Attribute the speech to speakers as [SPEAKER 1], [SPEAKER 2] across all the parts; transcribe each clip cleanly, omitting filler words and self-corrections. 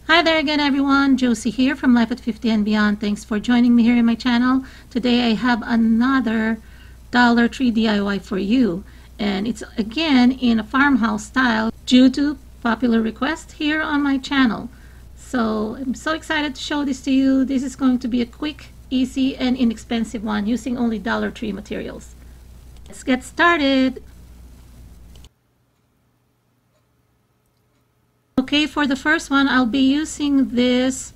[SPEAKER 1] Hi there again everyone, Josie here from Life at 50 and Beyond. Thanks for joining me here in my channel. Today I have another Dollar Tree DIY for you, and it's again in a farmhouse style due to popular request here on my channel. So I'm so excited to show this to you. This is going to be a quick, easy, and inexpensive one using only Dollar Tree materials. Let's get started. Okay, for the first one, I'll be using this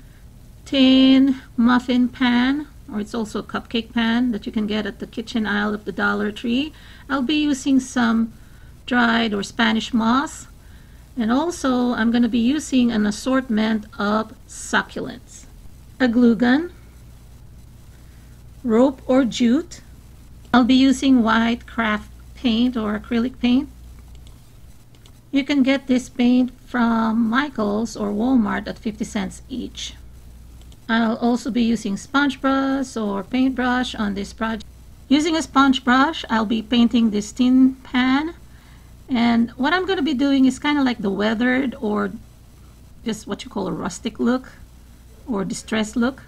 [SPEAKER 1] tin muffin pan, or it's also a cupcake pan that you can get at the kitchen aisle of the Dollar Tree. I'll be using some dried or Spanish moss, and also I'm going to be using an assortment of succulents, a glue gun, rope or jute. I'll be using white craft paint or acrylic paint. You can get this paint from Michael's or Walmart at 50 cents each. I'll also be using sponge brush or paintbrush on this project. Using a sponge brush, I'll be painting this tin pan. And what I'm going to be doing is kind of like the weathered or just what you call a rustic look or distressed look.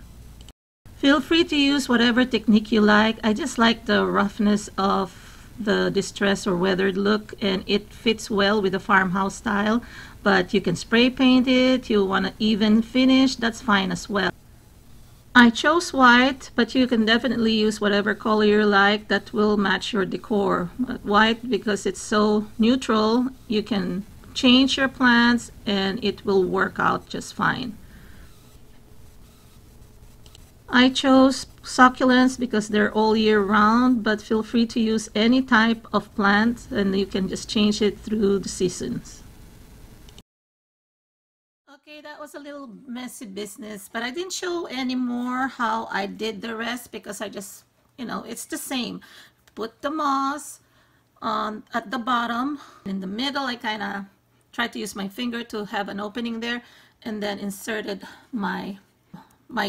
[SPEAKER 1] Feel free to use whatever technique you like. I just like the roughness of the distressed or weathered look, and it fits well with the farmhouse style. But you can spray paint it. You want an even finish, that's fine as well. I chose white, but you can definitely use whatever color you like that will match your decor. But white, because it's so neutral, you can change your plants and it will work out just fine. I chose succulents because they're all year round, but feel free to use any type of plant and you can just change it through the seasons. Okay, that was a little messy business, but I didn't show anymore how I did the rest because I just, it's the same. Put the moss on at the bottom. In the middle, I kind of tried to use my finger to have an opening there, and then inserted my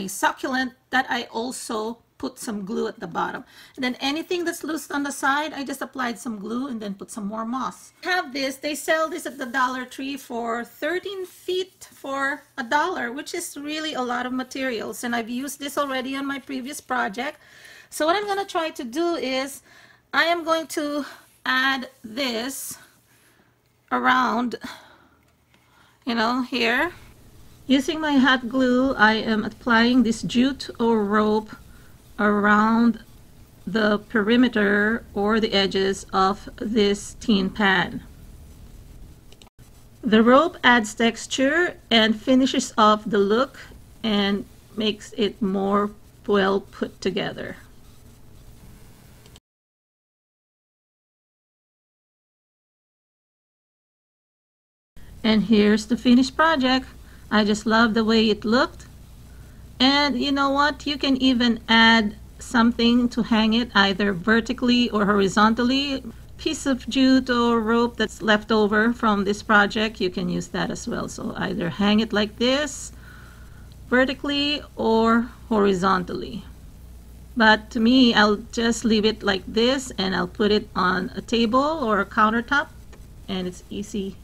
[SPEAKER 1] succulent that I also put some glue at the bottom. And then anything that's loose on the side, I just applied some glue and then put some more moss. I have this, they sell this at the Dollar Tree for 13 feet for $1, which is really a lot of materials. And I've used this already on my previous project. So what I'm going to try to do is, I am going to add this around, here. Using my hot glue, I am applying this jute or rope around the perimeter or the edges of this tin pan. The rope adds texture and finishes off the look and makes it more well put together. And here's the finished project. I just love the way it looked. And you know what? You can even add something to hang it either vertically or horizontally. Piece of jute or rope that's left over from this project, you can use that as well. So either hang it like this, vertically or horizontally. But to me, I'll just leave it like this and I'll put it on a table or a countertop, and it's easy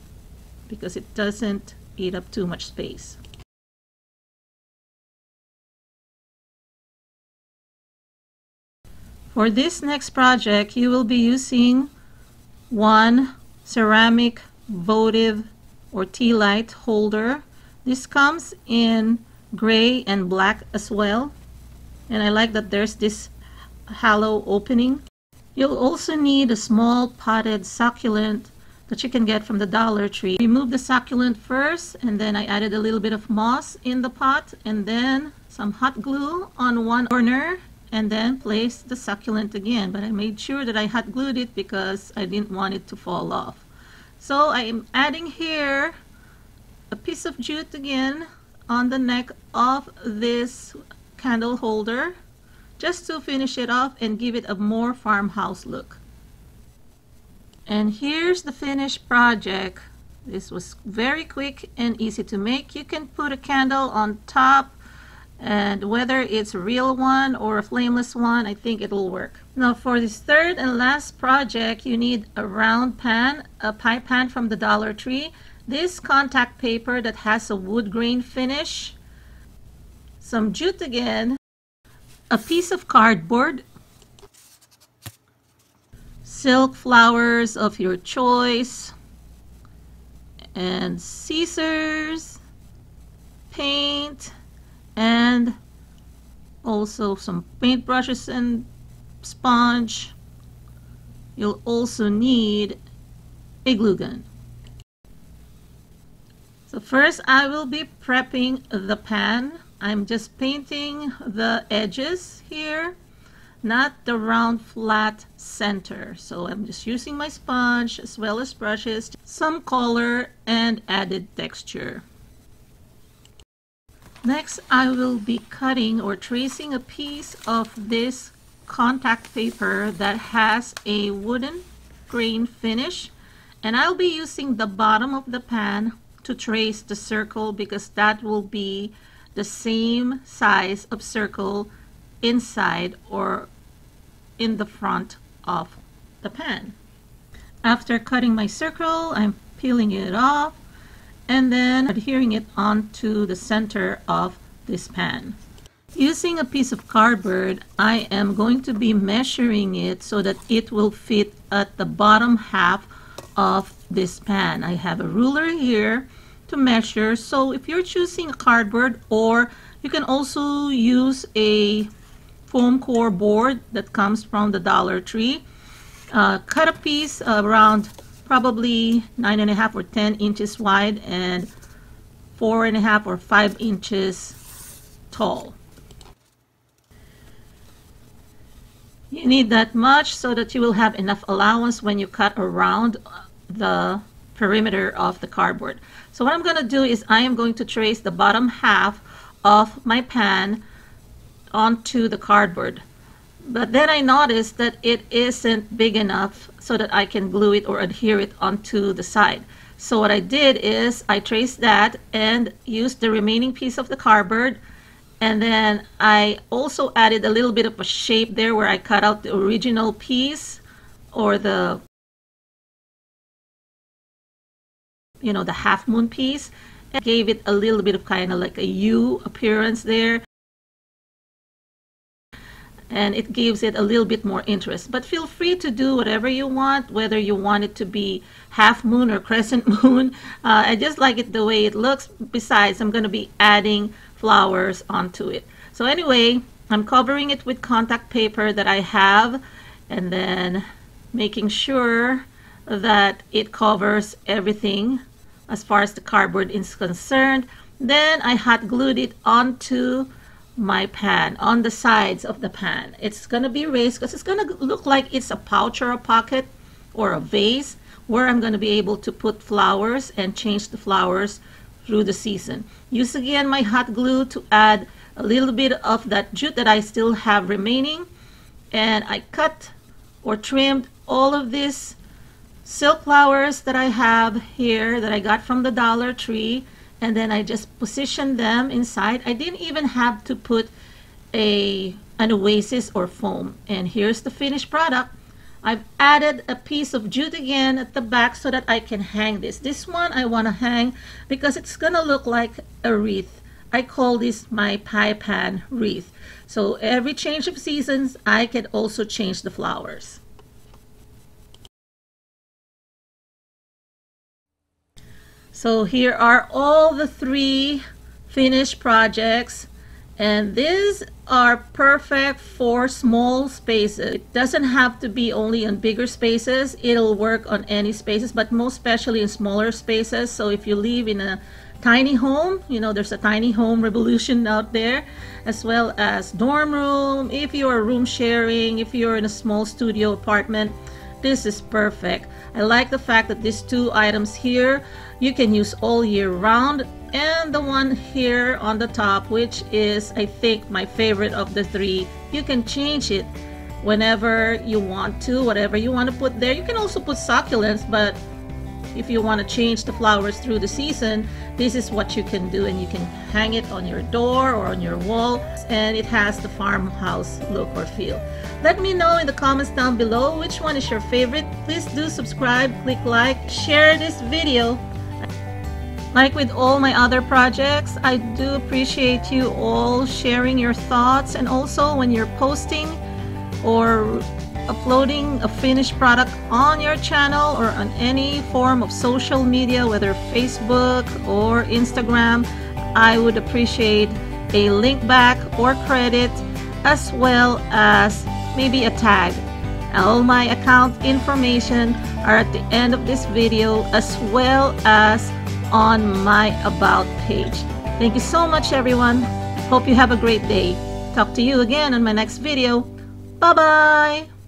[SPEAKER 1] because it doesn't eat up too much space. For this next project, you will be using one ceramic Votive or tea light holder. This comes in gray and black as well, and I like that there's this hollow opening. You'll also need a small potted succulent that you can get from the Dollar Tree. Remove the succulent first, and then I added a little bit of moss in the pot, and then some hot glue on one corner, and then place the succulent again. But I made sure that I hot glued it because I didn't want it to fall off. So I am adding here a piece of jute again on the neck of this candle holder, just to finish it off and give it a more farmhouse look. And here's the finished project. This was very quick and easy to make. You can put a candle on top, and whether it's a real one or a flameless one, I think it'll work. Now for this third and last project, you need a round pan, a pie pan from the Dollar Tree. this contact paper that has a wood grain finish, some jute again, a piece of cardboard, silk flowers of your choice, and scissors, paint, and also some paint brushes and sponge. You'll also need a glue gun. So first I will be prepping the pan. I'm just painting the edges here, not the round flat center. So I'm just using my sponge as well as brushes, some color and added texture. Next, I will be cutting or tracing a piece of this contact paper that has a wooden grain finish, and I'll be using the bottom of the pan to trace the circle because that will be the same size of circle inside or in the front of the pan. After cutting my circle, I'm peeling it off and then adhering it onto the center of this pan. Using a piece of cardboard, I am going to be measuring it so that it will fit at the bottom half of this pan. I have a ruler here to measure, so if you're choosing a cardboard, or you can also use a foam core board that comes from the Dollar Tree, cut a piece around probably 9.5 or 10 inches wide and 4.5 or 5 inches tall. You need that much so that you will have enough allowance when you cut around the perimeter of the cardboard. So what I'm going to do is I am going to trace the bottom half of my pan onto the cardboard. But then I noticed that it isn't big enough so that I can glue it or adhere it onto the side. So what I did is I traced that and used the remaining piece of the cardboard, and then I also added a little bit of a shape there where I cut out the original piece, or the the half moon piece, and gave it a little bit of kind of like a U appearance there, and it gives it a little bit more interest. But feel free to do whatever you want, whether you want it to be half moon or crescent moon. I just like it the way it looks. Besides, I'm going to be adding flowers onto it. So anyway, I'm covering it with contact paper that I have, and then making sure that it covers everything as far as the cardboard is concerned. Then I hot glued it onto my pan, on the sides of the pan. It's going to be raised because it's going to look like it's a pouch or a pocket or a vase where I'm going to be able to put flowers and change the flowers through the season. Use again my hot glue to add a little bit of that jute that I still have remaining, and I cut or trimmed all of these silk flowers that I have here that I got from the Dollar Tree, and then I just positioned them inside. I didn't even have to put an oasis or foam. And here's the finished product. I've added a piece of jute again at the back so that I can hang this. This one I want to hang because it's gonna look like a wreath. I call this my Pie Pan Wreath. So every change of seasons, I can also change the flowers. So here are all the 3 finished projects, and these are perfect for small spaces. It doesn't have to be only on bigger spaces. It'll work on any spaces, but most especially in smaller spaces. So if you live in a tiny home, there's a tiny home revolution out there, as well as dorm room. If you're room sharing, if you're in a small studio apartment, this is perfect. I like the fact that these 2 items here you can use all year round, and the one here on the top, which is I think my favorite of the 3, you can change it whenever you want to, whatever you want to put there. You can also put succulents, but if you want to change the flowers through the season, this is what you can do, and you can hang it on your door or on your wall, and it has the farmhouse look or feel. Let me know in the comments down below which one is your favorite. Please do subscribe, click like, share this video. Like with all my other projects, I do appreciate you all sharing your thoughts, and also when you're posting or uploading a finished product on your channel or on any form of social media, whether Facebook or Instagram, I would appreciate a link back or credit, as well as maybe a tag. All my account information are at the end of this video, as well as on my About page. Thank you so much, everyone. Hope you have a great day. Talk to you again on my next video. Bye-bye.